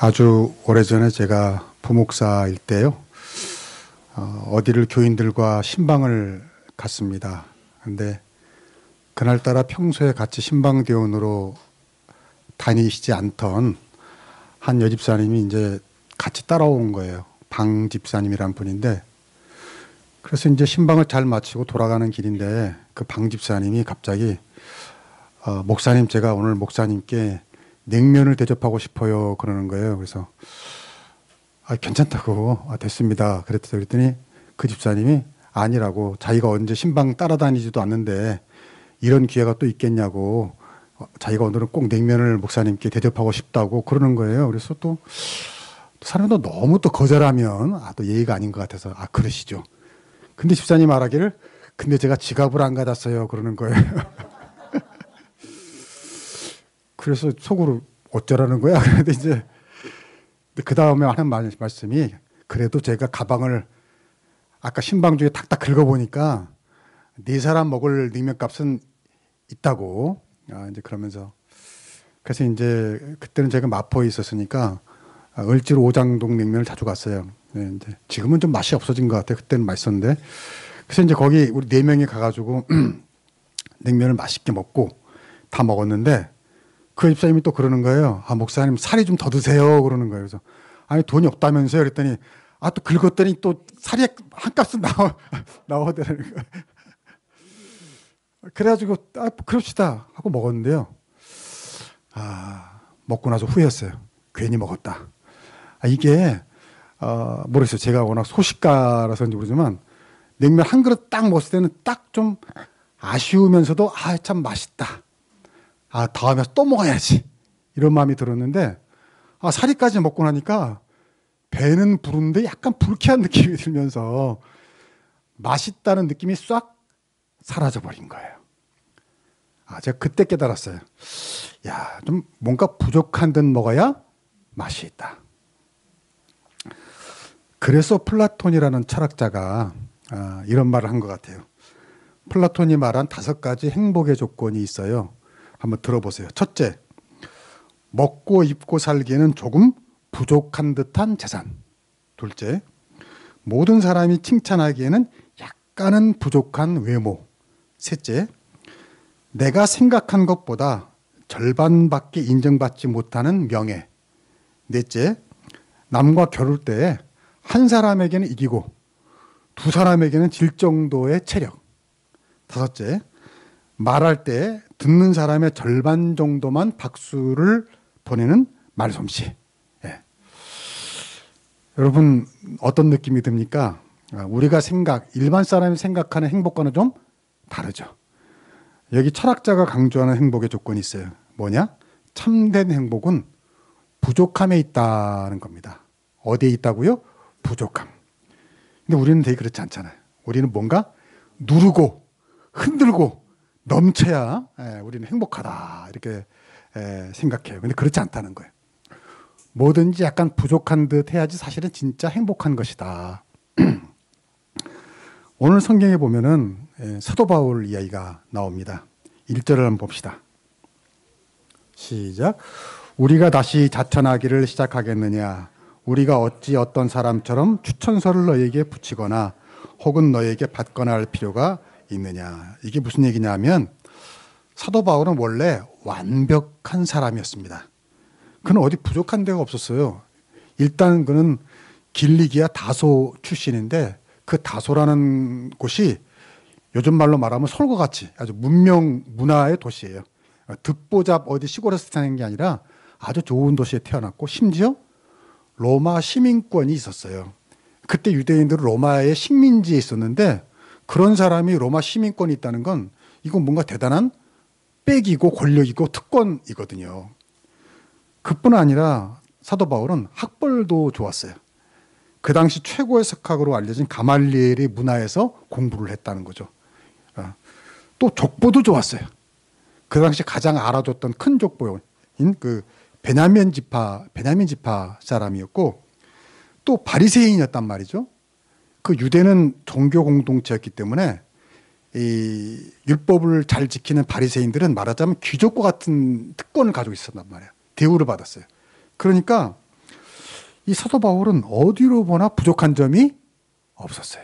아주 오래전에 제가 부목사일 때요. 어디를 교인들과 신방을 갔습니다. 근데 그날따라 평소에 같이 신방대원으로 다니시지 않던 한 여집사님이 이제 같이 따라온 거예요. 방 집사님이란 분인데, 그래서 이제 신방을 잘 마치고 돌아가는 길인데 그 방 집사님이 갑자기 목사님, 제가 오늘 목사님께 냉면을 대접하고 싶어요 그러는 거예요. 그래서 괜찮다고, 됐습니다 그랬더니 그 집사님이 아니라고, 자기가 언제 신방 따라다니지도 않는데 이런 기회가 또 있겠냐고, 자기가 오늘은 꼭 냉면을 목사님께 대접하고 싶다고 그러는 거예요. 그래서 또 사람도 너무 또 거절하면 또 예의가 아닌 것 같아서 그러시죠. 근데 집사님 말하기를 근데 제가 지갑을 안 가졌어요 그러는 거예요. 그래서 속으로 어쩌라는 거야? 그런데 이제 그 다음에 하는 말씀이, 그래도 제가 가방을 아까 신방 중에 탁탁 긁어보니까 네 사람 먹을 냉면값은 있다고. 이제 그러면서, 그래서 이제 그때는 제가 마포에 있었으니까 을지로 오장동 냉면을 자주 갔어요. 네, 이제 지금은 좀 맛이 없어진 것 같아요. 그때는 맛있었는데. 그래서 이제 거기 우리 4명이 가가지고 냉면을 맛있게 먹고 다 먹었는데, 그 집사님이 또 그러는 거예요. 목사님 살이 좀 더 드세요 그러는 거예요. 그래서 돈이 없다면서요 그랬더니 또 긁었더니 또 살이 한 값은 나오더라는 거예요. 그래가지고 그럽시다 하고 먹었는데요. 먹고 나서 후회했어요. 괜히 먹었다. 이게 모르겠어요. 제가 워낙 소식가라서인지 모르지만 냉면 한 그릇 딱 먹었을 때는 딱 좀 아쉬우면서도 참 맛있다, 다음에 또 먹어야지, 이런 마음이 들었는데, 사리까지 먹고 나니까 배는 부른데 약간 불쾌한 느낌이 들면서 맛있다는 느낌이 싹 사라져버린 거예요. 제가 그때 깨달았어요. 좀 뭔가 부족한 듯 먹어야 맛이 있다. 그래서 플라톤이라는 철학자가 이런 말을 한 것 같아요. 플라톤이 말한 5가지 행복의 조건이 있어요. 한번 들어보세요. 첫째, 먹고 입고 살기에는 조금 부족한 듯한 재산. 둘째, 모든 사람이 칭찬하기에는 약간은 부족한 외모. 셋째, 내가 생각한 것보다 절반밖에 인정받지 못하는 명예. 넷째, 남과 겨룰 때 한 사람에게는 이기고 2사람에게는 질 정도의 체력. 다섯째, 말할 때 듣는 사람의 절반 정도만 박수를 보내는 말솜씨. 여러분 어떤 느낌이 듭니까? 우리가 일반 사람이 생각하는 행복과는 좀 다르죠. 여기 철학자가 강조하는 행복의 조건이 있어요. 뭐냐? 참된 행복은 부족함에 있다는 겁니다. 어디에 있다고요? 부족함. 근데 우리는 되게 그렇지 않잖아요. 우리는 뭔가 누르고 흔들고 넘쳐야 우리는 행복하다, 이렇게 생각해요. 근데 그렇지 않다는 거예요. 뭐든지 약간 부족한 듯 해야지 사실은 진짜 행복한 것이다. 오늘 성경에 보면은 사도 바울 이야기가 나옵니다. 1절을 한번 봅시다. 시작. 우리가 다시 자천하기를 시작하겠느냐? 우리가 어찌 어떤 사람처럼 추천서를 너에게 붙이거나 혹은 너에게 받거나 할 필요가 있느냐? 이게 무슨 얘기냐면, 사도 바울은 원래 완벽한 사람이었습니다. 그는 어디 부족한 데가 없었어요. 일단 그는 길리기아 다소 출신인데, 그 다소라는 곳이 요즘 말로 말하면 서울과 같이 아주 문명 문화의 도시예요. 듣보잡 어디 시골에서 사는 게 아니라 아주 좋은 도시에 태어났고, 심지어 로마 시민권이 있었어요. 그때 유대인들은 로마의 식민지에 있었는데, 그런 사람이 로마 시민권이 있다는 건 이건 뭔가 대단한 빽이고 권력이고 특권이거든요. 그뿐 아니라 사도 바울은 학벌도 좋았어요. 그 당시 최고의 석학으로 알려진 가말리엘의 문화에서 공부를 했다는 거죠. 또 족보도 좋았어요. 그 당시 가장 알아줬던 큰 족보인 그 베냐민 지파 사람이었고, 또 바리새인이었단 말이죠. 그 유대는 종교 공동체였기 때문에 이 율법을 잘 지키는 바리새인들은 말하자면 귀족과 같은 특권을 가지고 있었단 말이에요. 대우를 받았어요. 그러니까 이 사도 바울은 어디로 보나 부족한 점이 없었어요.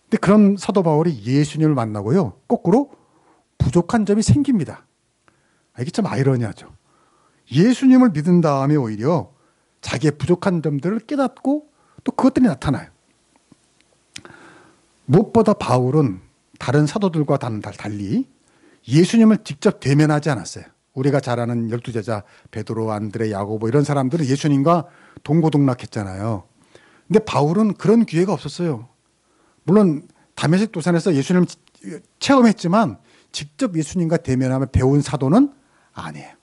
근데 그런 사도 바울이 예수님을 만나고요, 거꾸로 부족한 점이 생깁니다. 이게 참 아이러니하죠. 예수님을 믿은 다음에 오히려 자기의 부족한 점들을 깨닫고 또 그것들이 나타나요. 무엇보다 바울은 다른 사도들과 달리 예수님을 직접 대면하지 않았어요. 우리가 잘 아는 12제자 베드로, 안드레, 야고보 이런 사람들은 예수님과 동고동락했잖아요. 근데 바울은 그런 기회가 없었어요. 물론 다메섹 도산에서 예수님을 체험했지만 직접 예수님과 대면하며 배운 사도는 아니에요.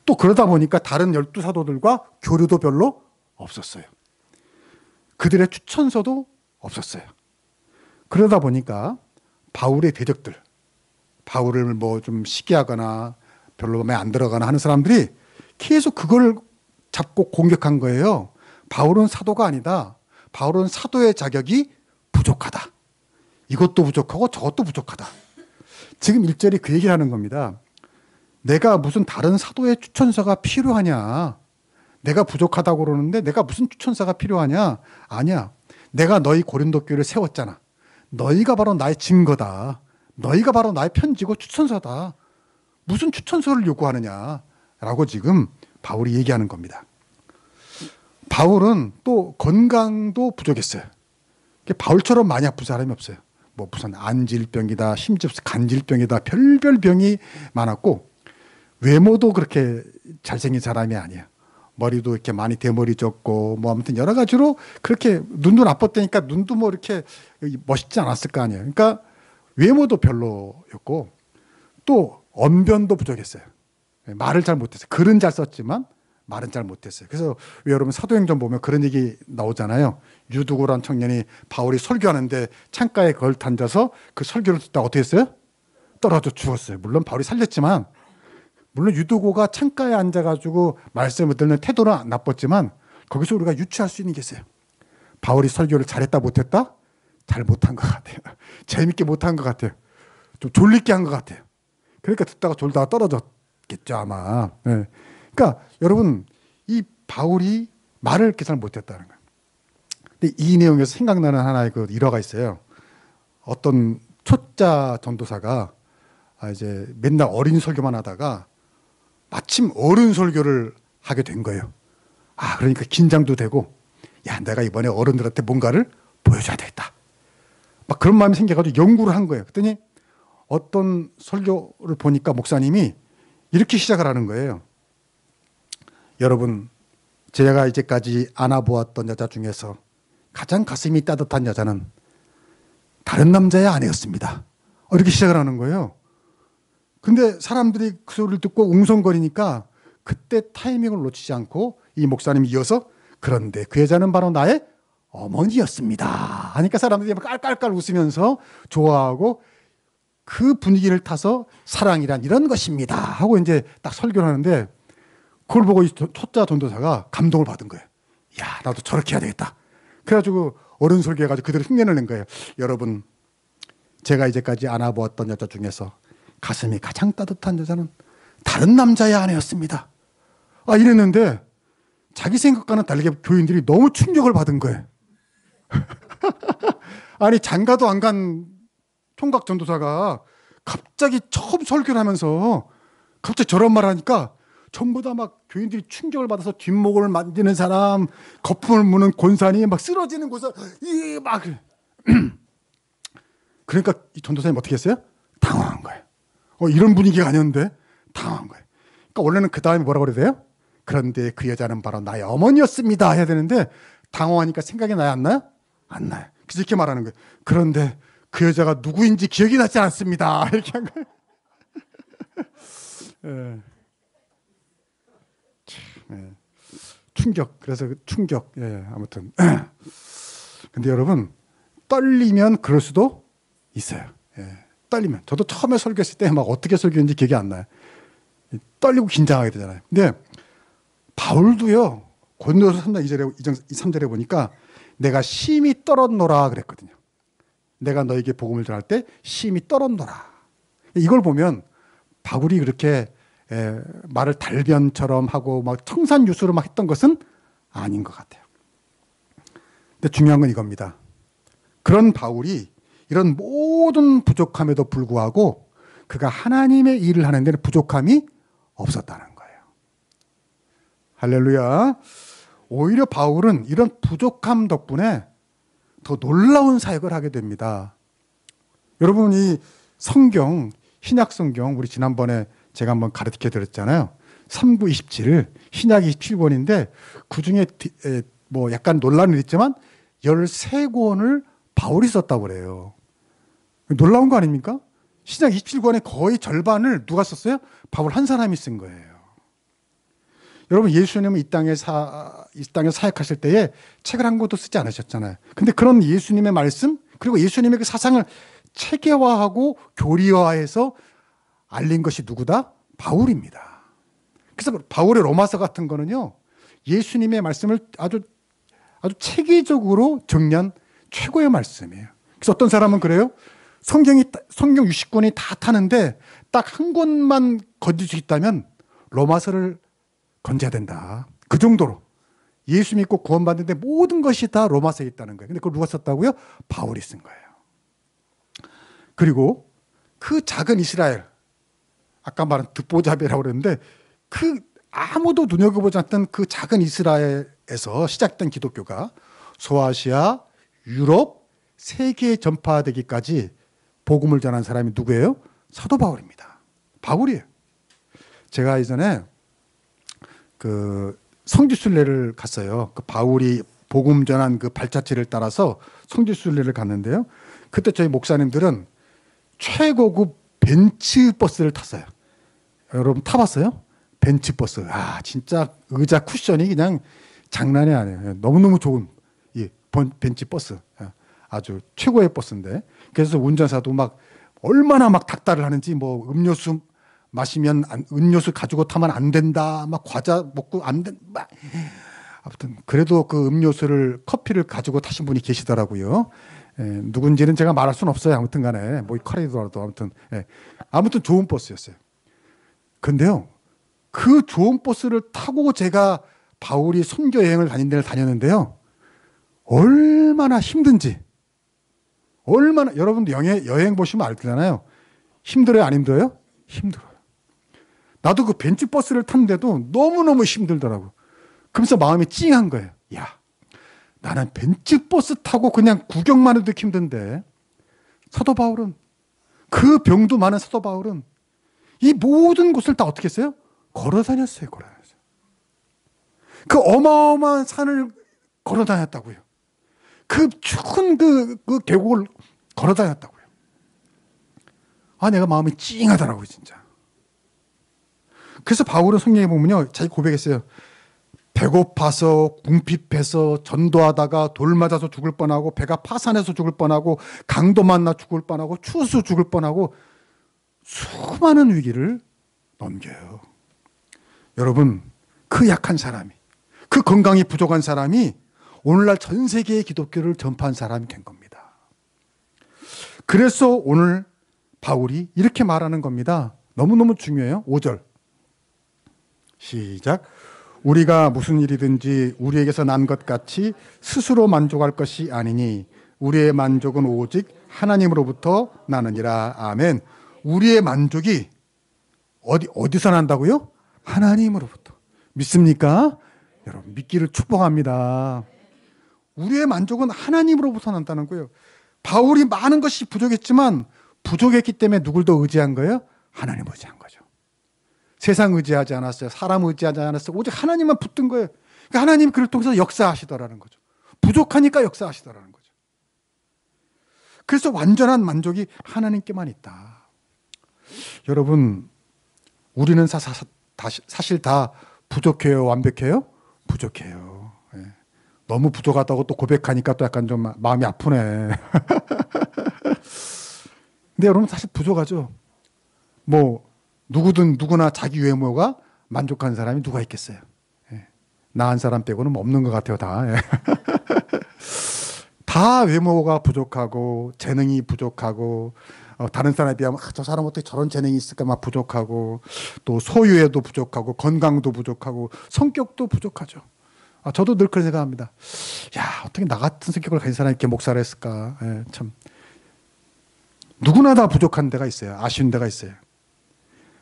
또 그러다 보니까 다른 12사도들과 교류도 별로 없었어요. 그들의 추천서도 없었어요. 그러다 보니까 바울의 대적들, 바울을 뭐 좀 시기하거나 별로 마음에 안 들어가나 하는 사람들이 계속 그걸 잡고 공격한 거예요. 바울은 사도가 아니다. 바울은 사도의 자격이 부족하다. 이것도 부족하고 저것도 부족하다. 지금 1절이 그 얘기를 하는 겁니다. 내가 무슨 다른 사도의 추천서가 필요하냐. 내가 부족하다고 그러는데 내가 무슨 추천서가 필요하냐. 아니야. 내가 너희 고린도 교회를 세웠잖아. 너희가 바로 나의 증거다. 너희가 바로 나의 편지고 추천서다. 무슨 추천서를 요구하느냐라고 지금 바울이 얘기하는 겁니다. 바울은 또 건강도 부족했어요. 바울처럼 많이 아픈 사람이 없어요. 뭐 무슨 안질병이다, 심지어 간질병이다, 별별 병이 많았고 외모도 그렇게 잘생긴 사람이 아니에요. 머리도 이렇게 많이 대머리졌고 뭐 아무튼 여러 가지로 그렇게 눈도 나빴다니까 눈도 뭐 이렇게 멋있지 않았을 거 아니에요. 그러니까 외모도 별로였고 또 언변도 부족했어요. 말을 잘 못했어요. 글은 잘 썼지만 말은 잘 못했어요. 그래서 왜 여러분 사도행전 보면 그런 얘기 나오잖아요. 유두고란 청년이 바울이 설교하는데 창가에 걸터앉아서 그 설교를 듣다가 어떻게 했어요? 떨어져 죽었어요. 물론 바울이 살렸지만 물론 유두고가 창가에 앉아가지고 말씀을 듣는 태도는 나빴지만 거기서 우리가 유추할 수 있는 게 있어요. 바울이 설교를 잘했다 못했다? 잘 못한 것 같아요. 재밌게 못한 것 같아요. 좀 졸리게 한 것 같아요. 그러니까 듣다가 졸다가 떨어졌겠죠 아마. 네. 그러니까 여러분 이 바울이 말을 이렇게 잘 못했다는 거예요. 근데 이 내용에서 생각나는 하나의 그 일화가 있어요. 어떤 초짜 전도사가 이제 맨날 어린 설교만 하다가 마침 어른 설교를 하게 된 거예요. 그러니까 긴장도 되고, 야, 내가 이번에 어른들한테 뭔가를 보여줘야 되겠다. 막 그런 마음이 생겨가지고 연구를 한 거예요. 그랬더니 어떤 설교를 보니까 목사님이 이렇게 시작을 하는 거예요. 여러분, 제가 이제까지 안아보았던 여자 중에서 가장 가슴이 따뜻한 여자는 다른 남자의 아내였습니다. 이렇게 시작을 하는 거예요. 근데 사람들이 그 소리를 듣고 웅성거리니까 그때 타이밍을 놓치지 않고 이 목사님이 이어서 그런데 그 여자는 바로 나의 어머니였습니다 하니까 사람들이 깔깔깔 웃으면서 좋아하고 그 분위기를 타서 사랑이란 이런 것입니다 하고 이제 딱 설교를 하는데 그걸 보고 이 초짜 전도사가 감동을 받은 거예요. 야, 나도 저렇게 해야 되겠다. 그래가지고 어른 설교해가지고 그대로 흉내를 낸 거예요. 여러분, 제가 이제까지 안아보았던 여자 중에서 가슴이 가장 따뜻한 여자는 다른 남자의 아내였습니다. 이랬는데 자기 생각과는 다르게 교인들이 너무 충격을 받은 거예요. 아니 장가도 안 간 총각 전도사가 갑자기 처음 설교를 하면서 갑자기 저런 말을 하니까 전부 다 막 교인들이 충격을 받아서 뒷목을 만지는 사람, 거품을 무는 권사니 막 쓰러지는 곳에서 막 그러니까 이 전도사님 어떻게 했어요? 당황한 거예요. 이런 분위기가 아니었는데 당황한 거예요. 그러니까 원래는 그 다음에 뭐라고 그래야 돼요? 그런데 그 여자는 바로 나의 어머니였습니다 해야 되는데 당황하니까 생각이 나요? 안 나요? 안 나요. 그래서 이렇게 말하는 거예요. 그런데 그 여자가 누구인지 기억이 나지 않습니다. 이렇게 한 거예요. 예. 예. 충격. 그래서 충격. 예, 아무튼. 근데 여러분 떨리면 그럴 수도 있어요. 예. 떨리면. 저도 처음에 설교했을 때 막 어떻게 설교했는지 기억이 안 나요. 떨리고 긴장하게 되잖아요. 근데 바울도요. 고린도서 3장 2절에 3절에 보니까 내가 심히 떨었노라 그랬거든요. 내가 너에게 복음을 전할 때 심히 떨었노라. 이걸 보면 바울이 그렇게 말을 달변처럼 하고 막 청산유수로 막 했던 것은 아닌 것 같아요. 근데 중요한 건 이겁니다. 그런 바울이 이런 모든 부족함에도 불구하고 그가 하나님의 일을 하는 데는 부족함이 없었다는 거예요. 할렐루야. 오히려 바울은 이런 부족함 덕분에 더 놀라운 사역을 하게 됩니다. 여러분, 이 성경, 신약 성경, 우리 지난번에 제가 한번 가르쳐 드렸잖아요. 3, 9, 27, 신약 27권인데 그 중에 뭐 약간 논란은 있지만 13권을 바울이 썼다고 그래요. 놀라운 거 아닙니까? 신약 27권의 거의 절반을 누가 썼어요? 바울 한 사람이 쓴 거예요. 여러분, 예수님은 이 땅에 사역하실 때에 책을 한 권도 쓰지 않으셨잖아요. 근데 그런 예수님의 말씀, 그리고 예수님의 그 사상을 체계화하고 교리화해서 알린 것이 누구다? 바울입니다. 그래서 바울의 로마서 같은 거는요, 예수님의 말씀을 아주 체계적으로 정리한 최고의 말씀이에요. 그래서 어떤 사람은 그래요? 성경 60권이 다 타는데 딱 한 권만 건질 수 있다면 로마서를 건져야 된다. 그 정도로 예수 믿고 구원받는데 모든 것이 다 로마서에 있다는 거예요. 근데 그걸 누가 썼다고요? 바울이 쓴 거예요. 그리고 그 작은 이스라엘, 아까 말한 듣보잡이라고 그랬는데 그 아무도 눈여겨보지 않던 그 작은 이스라엘에서 시작된 기독교가 소아시아, 유럽, 세계에 전파되기까지 복음을 전한 사람이 누구예요? 사도 바울입니다. 바울이에요. 제가 이전에 그 성지순례를 갔어요. 그 바울이 복음 전한 그 발자취를 따라서 성지순례를 갔는데요. 그때 저희 목사님들은 최고급 벤츠 버스를 탔어요. 여러분 타봤어요? 벤츠 버스. 아, 진짜 의자 쿠션이 그냥 장난이 아니에요. 너무너무 좋은 이 벤츠 버스. 아주 최고의 버스인데. 그래서 운전사도 막 얼마나 막 닥달을 하는지, 뭐 음료수 마시면 음료수 가지고 타면 안 된다. 막 과자 먹고 안 된다. 아무튼 그래도 그 음료수를 커피를 가지고 타신 분이 계시더라고요. 누군지는 제가 말할 수는 없어요. 아무튼 간에 뭐 카레더라도 아무튼 좋은 버스였어요. 근데요, 그 좋은 버스를 타고 제가 바울이 선교 여행을 다닌 데를 다녔는데요, 얼마나 힘든지, 얼마나, 여러분도 여행 보시면 알잖아요. 힘들어요, 안 힘들어요? 힘들어요. 나도 그 벤츠 버스를 탔는데도 너무너무 힘들더라고요. 그러면서 마음이 찡한 거예요. 야, 나는 벤츠 버스 타고 그냥 구경만 해도 힘든데 사도 바울은, 그 병도 많은 사도 바울은 이 모든 곳을 다 어떻게 했어요? 걸어 다녔어요. 걸어 다녔어요. 그 어마어마한 산을 걸어 다녔다고요. 그 추운 그 계곡을 걸어 다녔다고요. 아, 내가 마음이 찡하더라고요, 진짜. 그래서 바울은 성경에 보면요, 자기 고백했어요. 배고파서, 궁핍해서, 전도하다가 돌 맞아서 죽을 뻔하고, 배가 파산해서 죽을 뻔하고, 강도 만나 죽을 뻔하고, 추워서 죽을 뻔하고, 수많은 위기를 넘겨요. 여러분, 그 약한 사람이, 그 건강이 부족한 사람이 오늘날 전 세계의 기독교를 전파한 사람이 된 겁니다. 그래서 오늘 바울이 이렇게 말하는 겁니다. 너무너무 중요해요. 5절. 시작. 우리가 무슨 일이든지 우리에게서 난 것 같이 스스로 만족할 것이 아니니 우리의 만족은 오직 하나님으로부터 나느니라. 아멘. 우리의 만족이 어디서 난다고요? 하나님으로부터. 믿습니까? 여러분, 믿기를 축복합니다. 우리의 만족은 하나님으로부터 난다는 거예요. 바울이 많은 것이 부족했지만 부족했기 때문에 누굴 더 의지한 거예요? 하나님 의지한 거죠. 세상 의지하지 않았어요. 사람 의지하지 않았어요. 오직 하나님만 붙든 거예요. 그러니까 하나님이 그를 통해서 역사하시더라는 거죠. 부족하니까 역사하시더라는 거죠. 그래서 완전한 만족이 하나님께만 있다. 여러분, 우리는 사실 다 부족해요? 완벽해요? 부족해요. 너무 부족하다고 또 고백하니까 또 약간 좀 마음이 아프네. 근데 여러분, 사실 부족하죠. 뭐 누구나 자기 외모가 만족한 사람이 누가 있겠어요. 나 한 사람 빼고는 없는 것 같아요. 다. 다 외모가 부족하고 재능이 부족하고 다른 사람에 비하면 저 사람 어떻게 저런 재능이 있을까 막 부족하고 또 소유에도 부족하고 건강도 부족하고 성격도 부족하죠. 저도 늘 그런 생각합니다. 야, 어떻게 나 같은 성격을 가진 사람이 이렇게 목사를 했을까? 예, 참. 누구나 다 부족한 데가 있어요. 아쉬운 데가 있어요.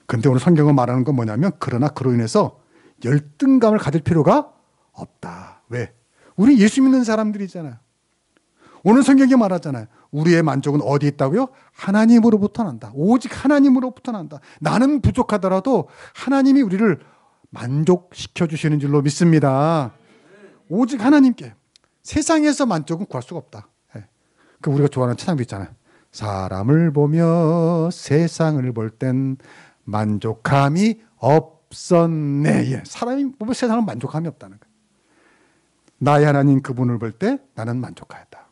근데 오늘 성경은 말하는 건 뭐냐면, 그러나 그로 인해서 열등감을 가질 필요가 없다. 왜? 우리 예수 믿는 사람들이잖아요. 오늘 성경이 말하잖아요. 우리의 만족은 어디 있다고요? 하나님으로부터 난다. 오직 하나님으로부터 난다. 나는 부족하더라도 하나님이 우리를 만족시켜 주시는 줄로 믿습니다. 오직 하나님께. 세상에서 만족은 구할 수가 없다. 그 우리가 좋아하는 찬양도 있잖아요. 사람을 보며 세상을 볼 땐 만족함이 없었네. 예. 사람이 보면 세상은 만족함이 없다는 거예요. 나의 하나님 그분을 볼 때 나는 만족하였다.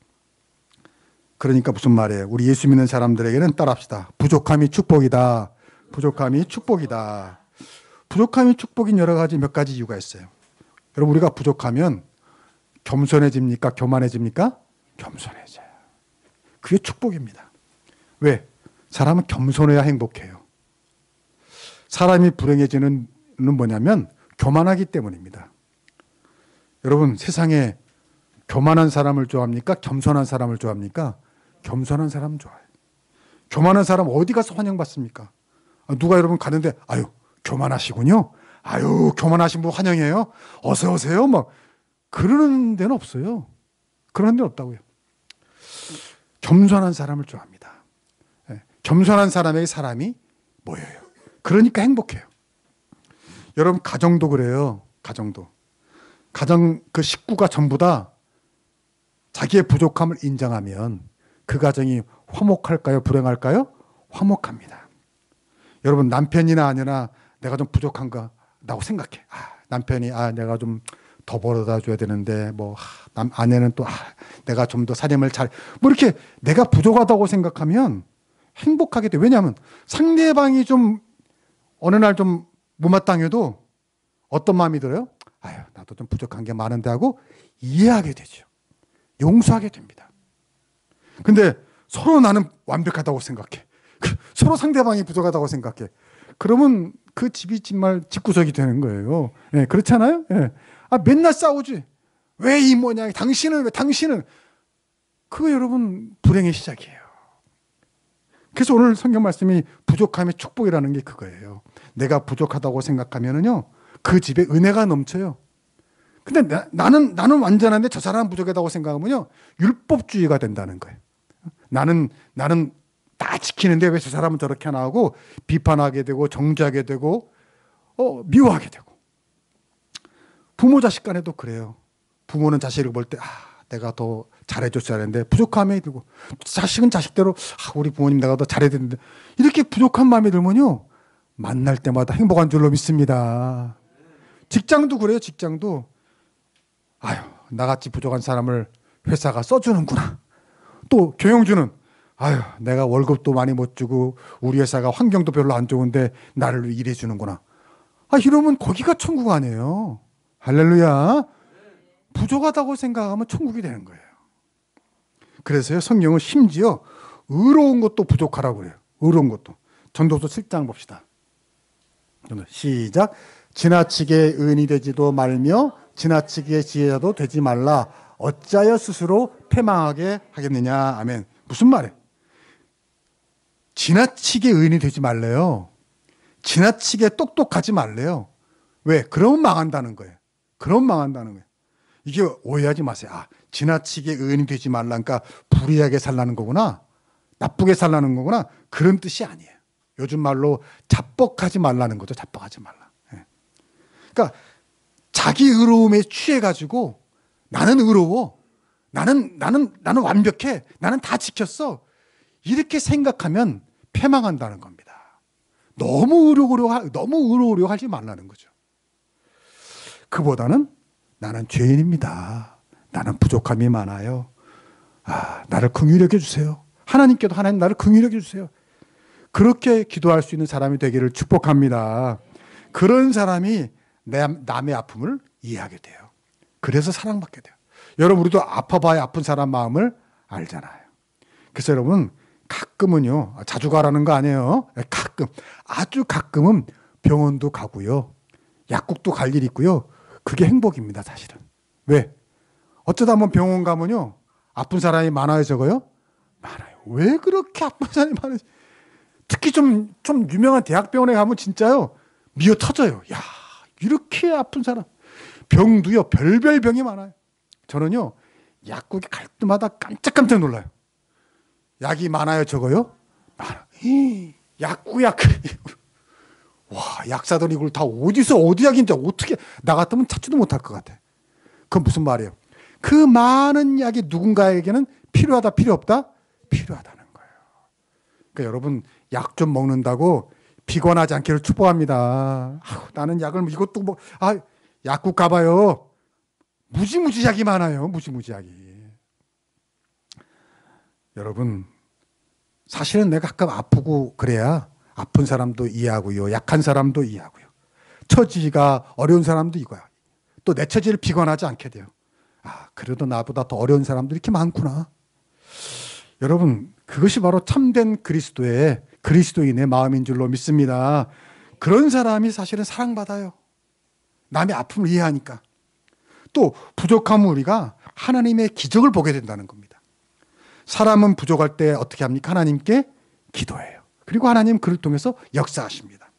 그러니까 무슨 말이에요? 우리 예수 믿는 사람들에게는 따라합시다. 부족함이 축복이다. 부족함이 축복이다. 부족함이 축복인 여러 가지 몇 가지 이유가 있어요. 여러분, 우리가 부족하면 겸손해집니까? 교만해집니까? 겸손해져요. 그게 축복입니다. 왜? 사람은 겸손해야 행복해요. 사람이 불행해지는 뭐냐면 교만하기 때문입니다. 여러분, 세상에 교만한 사람을 좋아합니까? 겸손한 사람을 좋아합니까? 겸손한 사람 좋아해요. 교만한 사람 어디 가서 환영받습니까? 누가 여러분 가는데 아유 교만하시군요. 아유 교만하신 분 환영해요. 어서 오세요. 막 그러는 데는 없어요. 그런 데는 없다고요. 겸손한 사람을 좋아합니다. 겸손한 사람에게 사람이 모여요. 그러니까 행복해요. 여러분 가정도 그래요. 가정도. 가정 그 식구가 전부 다 자기의 부족함을 인정하면 그 가정이 화목할까요? 불행할까요? 화목합니다. 여러분 남편이나 아내나 내가 좀 부족한가라고 생각해. 남편이 내가 좀 더 벌어다 줘야 되는데 아내는 또 내가 좀 더 살림을 뭐 이렇게 내가 부족하다고 생각하면 행복하게 돼. 왜냐하면 상대방이 좀 어느 날 좀 못마땅해도 어떤 마음이 들어요? 나도 좀 부족한 게 많은데 하고 이해하게 되죠. 용서하게 됩니다. 근데 서로 나는 완벽하다고 생각해. 서로 상대방이 부족하다고 생각해. 그러면 그 집이 정말 집구석이 되는 거예요. 예, 그렇잖아요? 예. 맨날 싸우지. 왜 이 모양? 당신은? 그거 여러분 불행의 시작이에요. 그래서 오늘 성경 말씀이 부족함의 축복이라는 게 그거예요. 내가 부족하다고 생각하면은요, 그 집에 은혜가 넘쳐요. 근데 나는 완전한데 저 사람은 부족하다고 생각하면요, 율법주의가 된다는 거예요. 나는 다 지키는데 왜 저 사람은 저렇게 하나 하고 비판하게 되고 정죄하게 되고 미워하게 되고. 부모 자식 간에도 그래요. 부모는 자식을 볼 때 내가 더 잘해줬어야 하는데 부족함이 들고, 자식은 자식대로 우리 부모님 내가 더 잘해야 되는데, 이렇게 부족한 마음이 들면요 만날 때마다 행복한 줄로 믿습니다. 직장도 그래요. 직장도 나같이 부족한 사람을 회사가 써주는구나. 또 경영주는 내가 월급도 많이 못 주고 우리 회사가 환경도 별로 안 좋은데 나를 위해 일해 주는구나. 이러면 거기가 천국 아니에요. 할렐루야. 부족하다고 생각하면 천국이 되는 거예요. 그래서요 성경은 심지어 의로운 것도 부족하라고 그래요. 의로운 것도. 전도서 7장 봅시다. 시작. 지나치게 의인이 되지도 말며 지나치게 지혜자도 되지 말라. 어찌하여 스스로 패망하게 하겠느냐. 아멘. 무슨 말이에요? 지나치게 의인이 되지 말래요. 지나치게 똑똑하지 말래요. 왜? 그러면 망한다는 거예요. 이게 오해하지 마세요. 지나치게 의인이 되지 말라. 그러니까 불의하게 살라는 거구나. 나쁘게 살라는 거구나. 그런 뜻이 아니에요. 요즘 말로 자뻑하지 말라는 거죠. 자뻑하지 말라. 그러니까 자기 의로움에 취해가지고 나는 의로워. 나는 완벽해. 나는 다 지켰어. 이렇게 생각하면 패망한다는 겁니다. 너무 의로우려 하지 말라는 거죠. 그보다는 나는 죄인입니다. 나는 부족함이 많아요. 나를 긍휼히 여겨주세요. 하나님께도 하나님 나를 긍휼히 여겨주세요. 그렇게 기도할 수 있는 사람이 되기를 축복합니다. 그런 사람이 남의 아픔을 이해하게 돼요. 그래서 사랑받게 돼요. 여러분 우리도 아파봐야 아픈 사람 마음을 알잖아요. 그래서 여러분 가끔은요, 자주 가라는 거 아니에요. 아주 가끔은 병원도 가고요, 약국도 갈 일이 있고요. 그게 행복입니다. 사실은 왜? 어쩌다 한번 병원 가면요. 아픈 사람이 많아요, 적어요? 많아요. 왜 그렇게 아픈 사람이 많아요? 특히 좀 유명한 대학병원에 가면 진짜요. 미어 터져요. 야, 이렇게 아픈 사람. 병도요, 별별 병이 많아요. 저는요, 약국에 갈 때마다 깜짝깜짝 놀라요. 약이 많아요, 적어요? 많아. 약국. 와, 약사들이 이걸 다 어디 약인지 어떻게, 나 같으면 찾지도 못할 것 같아. 그건 무슨 말이에요? 그 많은 약이 누군가에게는 필요하다, 필요 없다? 필요하다는 거예요. 그러니까 여러분, 약 좀 먹는다고 피곤하지 않기를 축복합니다. 나는 약을 이것도 약국 가봐요. 무지무지 약이 많아요. 무지무지 약이. 여러분, 사실은 내가 가끔 아프고 그래야 아픈 사람도 이해하고요. 약한 사람도 이해하고요. 처지가 어려운 사람도 이거야. 또 내 처지를 비관하지 않게 돼요. 그래도 나보다 더 어려운 사람들이 이렇게 많구나. 여러분, 그것이 바로 참된 그리스도인의 마음인 줄로 믿습니다. 그런 사람이 사실은 사랑받아요. 남의 아픔을 이해하니까. 또 부족함은 우리가 하나님의 기적을 보게 된다는 겁니다. 사람은 부족할 때 어떻게 합니까? 하나님께 기도해요. 그리고 하나님 그를 통해서 역사하십니다.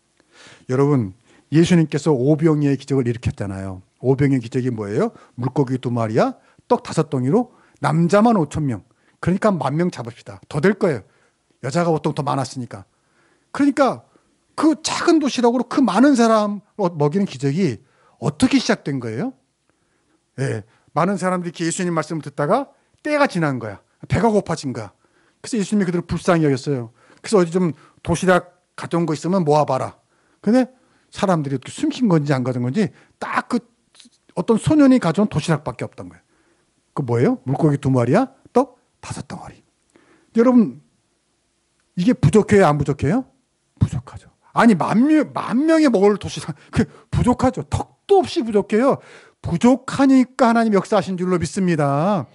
여러분, 예수님께서 오병이의 기적을 일으켰잖아요. 오병이의 기적이 뭐예요? 물고기 2마리야, 떡 5덩이로 남자만 5,000명. 그러니까 10,000명 잡읍시다. 더 될 거예요. 여자가 보통 더 많았으니까. 그러니까 그 작은 도시락으로 그 많은 사람 먹이는 기적이 어떻게 시작된 거예요? 네, 많은 사람들이 예수님 말씀을 듣다가 때가 지난 거야. 배가 고파진 거야. 그래서 예수님이 그들을 불쌍히 여겼어요. 그래서 어디 좀 도시락 가져온 거 있으면 모아봐라. 근데 사람들이 어떻게 숨긴 건지 안 가져온 건지 딱 그 어떤 소년이 가져온 도시락밖에 없던 거예요. 그 뭐예요? 물고기 2마리야? 떡 5덩어리. 여러분, 이게 부족해요? 안 부족해요? 부족하죠. 아니, 만 명이 먹을 도시락, 부족하죠. 턱도 없이 부족해요. 부족하니까 하나님 역사하신 줄로 믿습니다.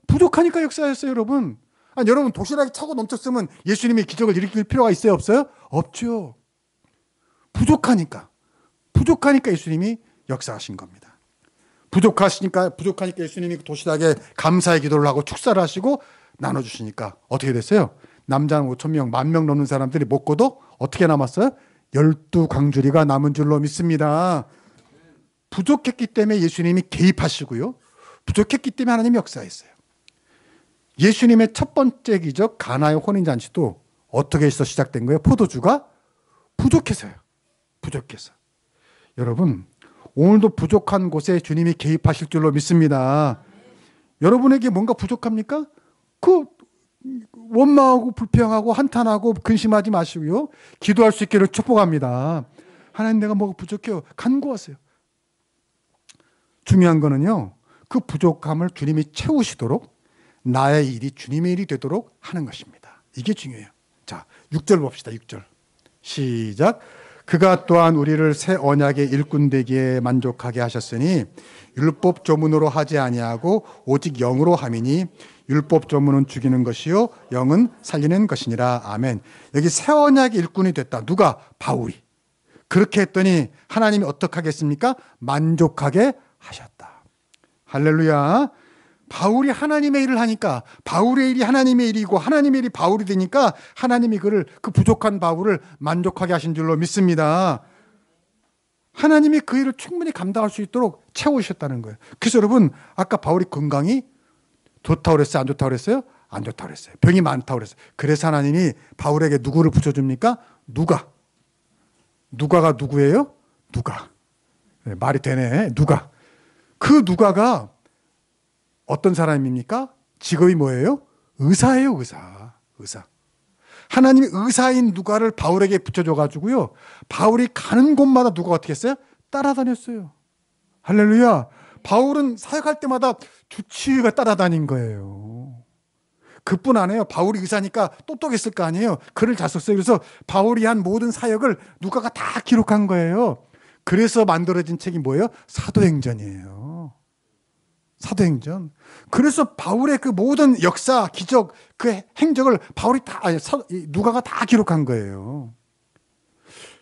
부족하니까 역사했어요, 여러분. 아니, 여러분, 도시락이 차고 넘쳤으면 예수님이 기적을 일으킬 필요가 있어요, 없어요? 없죠. 부족하니까 예수님이 역사하신 겁니다. 부족하니까 예수님이 도시락에 감사의 기도를 하고 축사를 하시고 나눠주시니까 어떻게 됐어요? 남자는 5,000명, 10,000명 넘는 사람들이 먹고도 어떻게 남았어요? 12광주리가 남은 줄로 믿습니다. 부족했기 때문에 예수님이 개입하시고요. 부족했기 때문에 하나님이 역사했어요. 예수님의 첫 번째 기적 가나의 혼인잔치도 어떻게 해서 시작된 거예요? 포도주가 부족해서요. 부족해서. 여러분, 오늘도 부족한 곳에 주님이 개입하실 줄로 믿습니다. 여러분에게 뭔가 부족합니까? 원망하고 불평하고 한탄하고 근심하지 마시고요. 기도할 수 있기를 축복합니다. 하나님, 내가 뭐가 부족해요. 간구하세요. 중요한 거는요, 그 부족함을 주님이 채우시도록 나의 일이 주님의 일이 되도록 하는 것입니다. 이게 중요해요. 자, 6절 봅시다. 6절. 시작. 그가 또한 우리를 새 언약의 일꾼 되기에 만족하게 하셨으니 율법 조문으로 하지 아니하고 오직 영으로 함이니 율법 조문은 죽이는 것이요 영은 살리는 것이니라. 아멘. 여기 새 언약의 일꾼이 됐다. 누가? 바울이. 그렇게 했더니 하나님이 어떻게 하겠습니까? 만족하게 하셨다. 할렐루야. 바울이 하나님의 일을 하니까, 바울의 일이 하나님의 일이고 하나님의 일이 바울이 되니까 하나님이 그 부족한 바울을 만족하게 하신 줄로 믿습니다. 하나님이 그 일을 충분히 감당할 수 있도록 채우셨다는 거예요. 그래서 여러분, 아까 바울이 건강이 좋다고 그랬어요? 안 좋다고 그랬어요? 안 좋다고 그랬어요. 병이 많다고 그랬어요. 그래서 하나님이 바울에게 누구를 붙여줍니까? 누가가 누구예요? 누가. 네, 말이 되네. 누가. 그 누가가 어떤 사람입니까? 직업이 뭐예요? 의사예요, 의사. 하나님이 의사인 누가를 바울에게 붙여줘가지고요. 바울이 가는 곳마다 누가 어떻게 했어요? 따라다녔어요. 할렐루야. 바울은 사역할 때마다 주치의가 따라다닌 거예요. 그뿐 아니에요. 바울이 의사니까 똑똑했을 거 아니에요. 글을 잘 썼어요. 그래서 바울이 한 모든 사역을 누가가 다 기록한 거예요. 그래서 만들어진 책이 뭐예요? 사도행전이에요. 사도행전. 그래서 바울의 그 모든 역사, 기적, 그 행적을 누가가 다 기록한 거예요.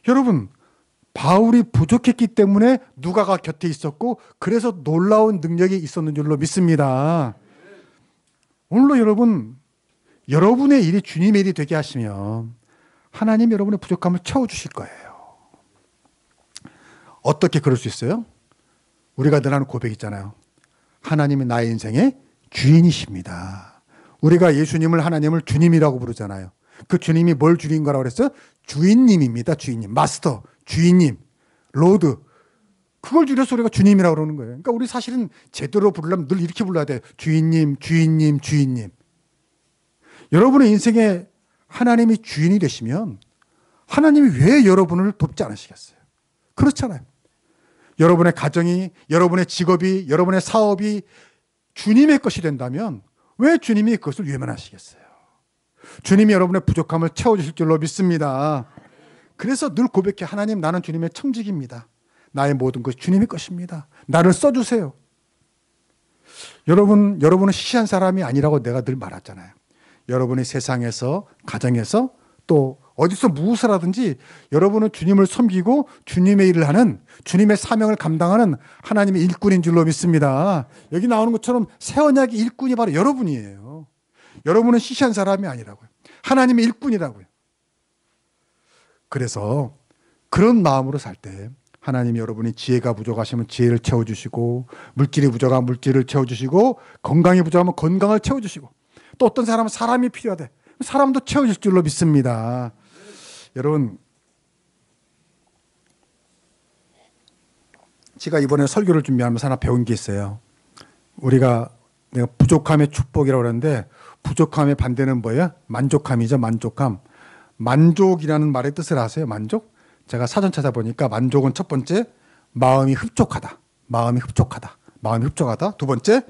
여러분, 바울이 부족했기 때문에 누가가 곁에 있었고 그래서 놀라운 능력이 있었는 줄로 믿습니다. 오늘도 여러분, 여러분의 일이 주님의 일이 되게 하시면 하나님 여러분의 부족함을 채워주실 거예요. 어떻게 그럴 수 있어요? 우리가 늘 하는 고백 있잖아요. 하나님이 나의 인생의 주인이십니다. 우리가 예수님을, 하나님을 주님이라고 부르잖아요. 그 주님이 뭘 주인 거라고 그랬어요? 주인님입니다. 주인님. 마스터, 주인님, 로드. 그걸 줄여서 우리가 주님이라고 그러는 거예요. 그러니까 우리 사실은 제대로 부르려면 늘 이렇게 불러야 돼요. 주인님, 주인님, 주인님. 여러분의 인생에 하나님이 주인이 되시면 하나님이 왜 여러분을 돕지 않으시겠어요? 그렇잖아요. 여러분의 가정이, 여러분의 직업이, 여러분의 사업이 주님의 것이 된다면 왜 주님이 그것을 외면하시겠어요? 주님이 여러분의 부족함을 채워주실 줄로 믿습니다. 그래서 늘 고백해. 하나님, 나는 주님의 청직입니다. 나의 모든 것이 주님의 것입니다. 나를 써주세요. 여러분은 시시한 사람이 아니라고 내가 늘 말하잖아요. 여러분이 세상에서, 가정에서 또 어디서 무엇을 하든지 여러분은 주님을 섬기고 주님의 일을 하는, 주님의 사명을 감당하는 하나님의 일꾼인 줄로 믿습니다. 여기 나오는 것처럼 새 언약의 일꾼이 바로 여러분이에요. 여러분은 시시한 사람이 아니라고요. 하나님의 일꾼이라고요. 그래서 그런 마음으로 살 때 하나님이 여러분이 지혜가 부족하시면 지혜를 채워주시고, 물질이 부족하면 물질을 채워주시고, 건강이 부족하면 건강을 채워주시고, 또 어떤 사람은 사람이 필요하대. 사람도 채워질 줄로 믿습니다. 여러분, 제가 이번에 설교를 준비하면서 하나 배운 게 있어요. 내가 부족함의 축복이라고 그러는데, 부족함의 반대는 뭐예요? 만족함이죠. 만족함. 만족이라는 말의 뜻을 아세요? 만족? 제가 사전 찾아보니까 만족은 첫 번째, 마음이 흡족하다. 마음이 흡족하다. 마음이 흡족하다. 두 번째,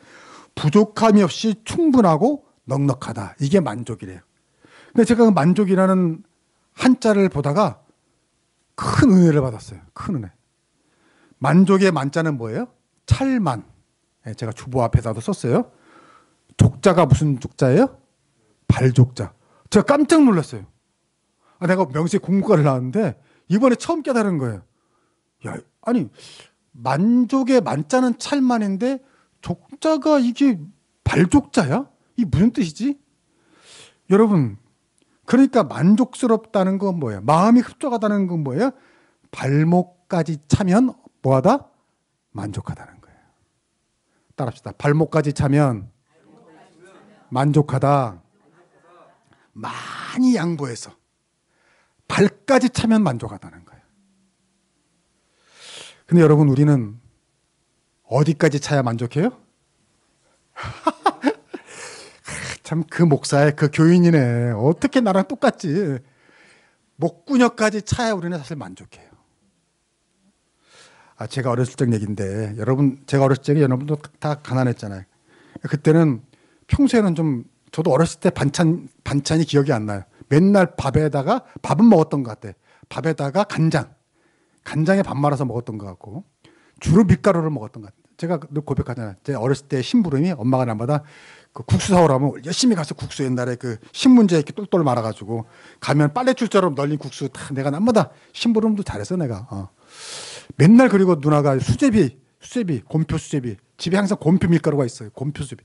부족함이 없이 충분하고 넉넉하다. 이게 만족이래요. 근데 제가 그 만족이라는 한자를 보다가 큰 은혜를 받았어요. 큰 은혜. 만족의 만자는 뭐예요? 찰만. 제가 주보 앞에다도 썼어요. 족자가 무슨 족자예요? 발족자. 제가 깜짝 놀랐어요. 내가 명세 공부과를 나왔는데 이번에 처음 깨달은 거예요. 야, 아니 만족의 만자는 찰만인데 족자가 이게 발족자야? 이게 무슨 뜻이지? 여러분, 그러니까 만족스럽다는 건 뭐예요? 마음이 흡족하다는 건 뭐예요? 발목까지 차면 뭐하다? 만족하다는 거예요. 따라합시다. 발목까지 차면 만족하다. 많이 양보해서 발까지 차면 만족하다는 거예요. 근데 여러분, 우리는 어디까지 차야 만족해요? 참, 그 목사의 그 교인이네. 어떻게 나랑 똑같지? 목구녕까지 차야 우리는 사실 만족해요. 제가 어렸을 적 얘기인데, 제가 어렸을 적에 여러분도 다 가난했잖아요. 그때는 평소에는 저도 어렸을 때 반찬이 기억이 안 나요. 맨날 밥은 먹었던 것 같아. 밥에다가 간장에 밥 말아서 먹었던 것 같고, 주로 밀가루를 먹었던 것 같아요. 제가 늘 고백하잖아요. 제 어렸을 때 심부름이 엄마가 날마다 그 국수 사오라면 열심히 가서 국수, 옛날에 그 신문지에 이렇게 똘똘 말아가지고 가면 빨래줄처럼 널린 국수 다 내가 날마다 심부름도 잘했어 내가. 맨날. 그리고 누나가 수제비, 곰표 수제비. 집에 항상 곰표 밀가루가 있어요. 곰표 수제비.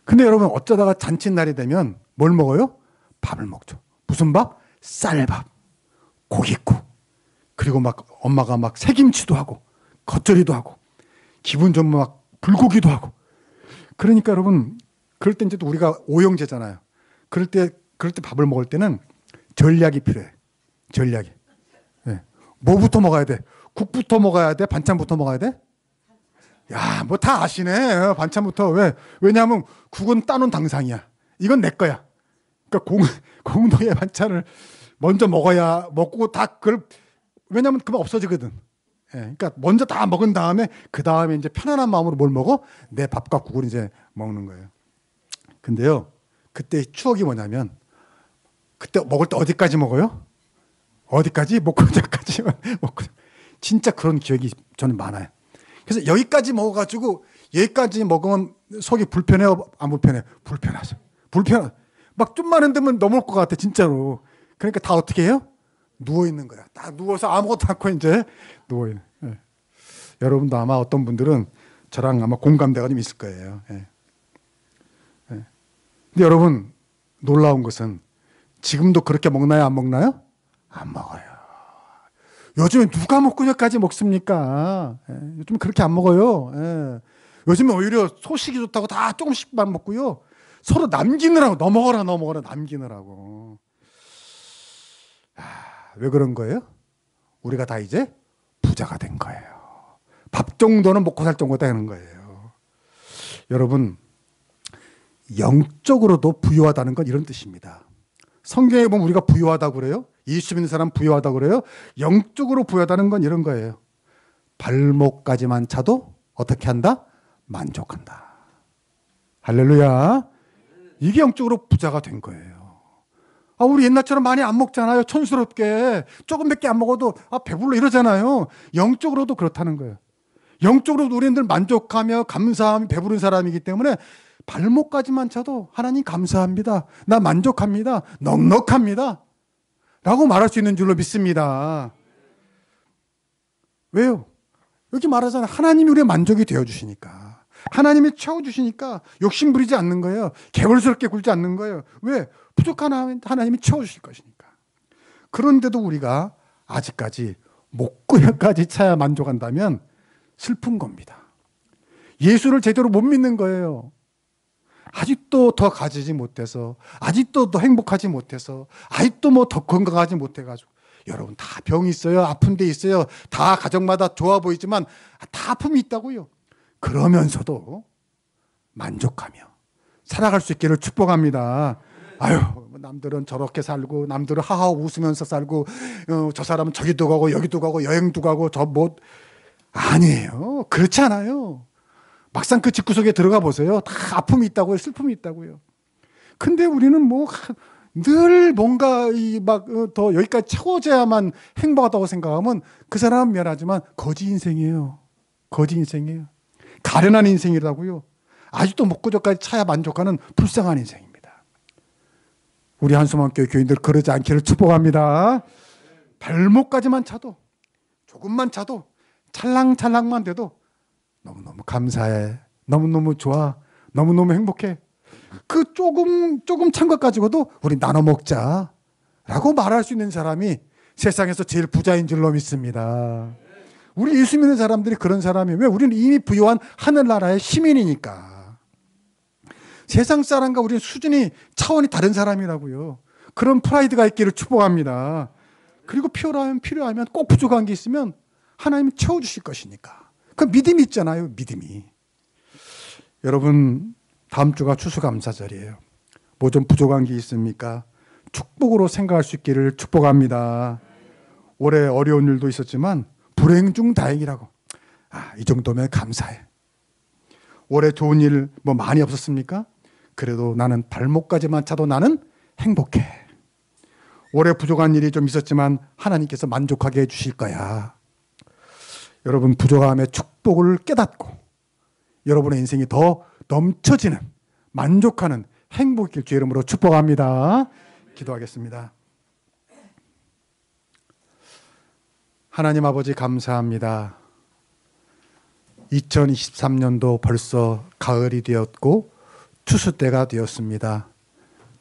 근데 여러분, 어쩌다가 잔칫날이 되면 뭘 먹어요? 밥을 먹죠. 무슨 밥? 쌀밥, 고깃국. 그리고 막 엄마가 막 새김치도 하고 겉절이도 하고 기분 좋으면 막 불고기도 하고. 그러니까 여러분, 그럴 때 이제 또 우리가 오형제잖아요. 그럴 때 밥을 먹을 때는 전략이 필요해. 전략이. 네. 뭐부터 먹어야 돼? 국부터 먹어야 돼? 반찬부터 먹어야 돼? 야, 뭐 다 아시네. 반찬부터. 왜냐하면 국은 따놓은 당상이야. 이건 내 거야. 그러니까 공동의 반찬을 먼저 먹고 다 왜냐하면 그만 없어지거든. 그러니까 먼저 다 먹은 다음에 그 다음에 이제 편안한 마음으로 뭘 먹어? 내 밥과 국을 이제 먹는 거예요. 근데요, 그때 추억이 뭐냐면, 그때 먹을 때 어디까지 먹어요? 어디까지? 목구멍까지만 먹고. 진짜 그런 기억이 저는 많아요. 그래서 여기까지 먹어가지고 여기까지 먹으면 속이 불편해요? 안 불편해요? 불편하죠. 막 좀만 흔들면 넘어올 것 같아, 진짜로. 그러니까 다 어떻게 해요? 누워 있는 거야. 딱 누워서 아무것도 않고 이제 누워 있는. 예. 여러분도 아마 어떤 분들은 저랑 아마 공감대가 좀 있을 거예요. 예. 예. 근데 여러분 놀라운 것은 지금도 그렇게 먹나요? 안 먹나요? 안 먹어요. 요즘에 누가 먹고냐까지 먹습니까? 예. 요즘 그렇게 안 먹어요. 예. 요즘에 오히려 소식이 좋다고 다 조금씩만 먹고요. 서로 남기느라고 너 먹어라 남기느라고. 왜 그런 거예요? 우리가 다 이제 부자가 된 거예요. 밥 정도는 먹고 살 정도가 되는 거예요. 여러분 영적으로도 부유하다는 건 이런 뜻입니다. 성경에 보면 우리가 부유하다고 그래요. 예수 믿는 사람 부유하다고 그래요. 영적으로 부유하다는 건 이런 거예요. 발목까지만 차도 어떻게 한다? 만족한다. 할렐루야. 이게 영적으로 부자가 된 거예요. 우리 옛날처럼 많이 안 먹잖아요. 촌스럽게 조금밖에 안 먹어도 배불러 이러잖아요. 영적으로도 그렇다는 거예요. 영적으로도 우리들 만족하며 감사하며 배부른 사람이기 때문에 발목까지만 차도 하나님 감사합니다. 나 만족합니다. 넉넉합니다. 라고 말할 수 있는 줄로 믿습니다. 왜요? 여기 말하잖아요. 하나님이 우리의 만족이 되어주시니까. 하나님이 채워주시니까 욕심 부리지 않는 거예요. 개걸스럽게 굴지 않는 거예요. 왜? 부족한 하나님이 채워주실 것이니까. 그런데도 우리가 아직까지 목구멍까지 차야 만족한다면 슬픈 겁니다. 예수를 제대로 못 믿는 거예요. 아직도 더 가지지 못해서, 아직도 더 행복하지 못해서, 아직도 뭐 더 건강하지 못해가지고. 여러분 다 병이 있어요. 아픈 데 있어요. 다 가정마다 좋아 보이지만 다 아픔이 있다고요. 그러면서도 만족하며 살아갈 수 있기를 축복합니다. 아유, 남들은 저렇게 살고 남들은 하하 웃으면서 살고 저 사람은 저기도 가고 여기도 가고 여행도 가고 저 뭐 아니에요. 그렇지 않아요. 막상 그 집구석에 들어가 보세요. 다 아픔이 있다고요. 슬픔이 있다고요. 근데 우리는 뭐 늘 뭔가 더 여기까지 채워져야만 행복하다고 생각하면 그 사람은 미안하지만 거지 인생이에요. 거지 인생이에요. 가련한 인생이라고요. 아직도 목구멍까지 차야 만족하는 불쌍한 인생입니다. 우리 한숨한교회 교인들 그러지 않기를 축복합니다. 발목까지만 차도 조금만 차도 찰랑찰랑만 돼도 너무너무 감사해. 너무너무 좋아. 너무너무 행복해. 그 조금 찬 것 가지고도 우리 나눠 먹자 라고 말할 수 있는 사람이 세상에서 제일 부자인 줄로 믿습니다. 우리 예수 믿는 사람들이 그런 사람이에요. 왜? 우리는 이미 부유한 하늘나라의 시민이니까. 세상 사람과 우리는 수준이 차원이 다른 사람이라고요. 그런 프라이드가 있기를 축복합니다. 그리고 필요하면 꼭 부족한 게 있으면 하나님이 채워주실 것이니까. 그 믿음이 있잖아요. 믿음이. 여러분 다음 주가 추수감사절이에요. 뭐 좀 부족한 게 있습니까? 축복으로 생각할 수 있기를 축복합니다. 올해 어려운 일도 있었지만 불행 중 다행이라고. 이 정도면 감사해. 올해 좋은 일 뭐 많이 없었습니까? 그래도 나는 발목까지만 차도 나는 행복해. 올해 부족한 일이 좀 있었지만 하나님께서 만족하게 해주실 거야. 여러분 부족함의 축복을 깨닫고 여러분의 인생이 더 넘쳐지는 만족하는 행복일 주 이름으로 축복합니다. 기도하겠습니다. 하나님 아버지 감사합니다. 2023년도 벌써 가을이 되었고 추수 때가 되었습니다.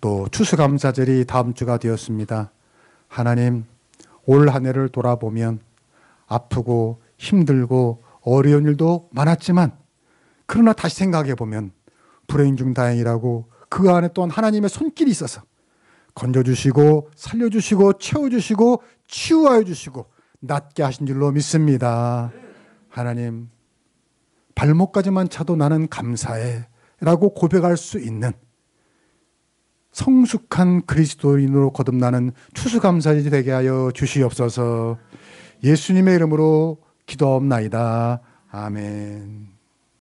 또 추수감사절이 다음 주가 되었습니다. 하나님 올 한 해를 돌아보면 아프고 힘들고 어려운 일도 많았지만 그러나 다시 생각해 보면 불행 중 다행이라고 그 안에 또한 하나님의 손길이 있어서 건져주시고 살려주시고 채워주시고 치유하여 주시고 낫게 하신 줄로 믿습니다. 하나님 발목까지만 차도 나는 감사해 라고 고백할 수 있는 성숙한 그리스도인으로 거듭나는 추수감사절이 되게 하여 주시옵소서. 예수님의 이름으로 기도하옵나이다. 아멘.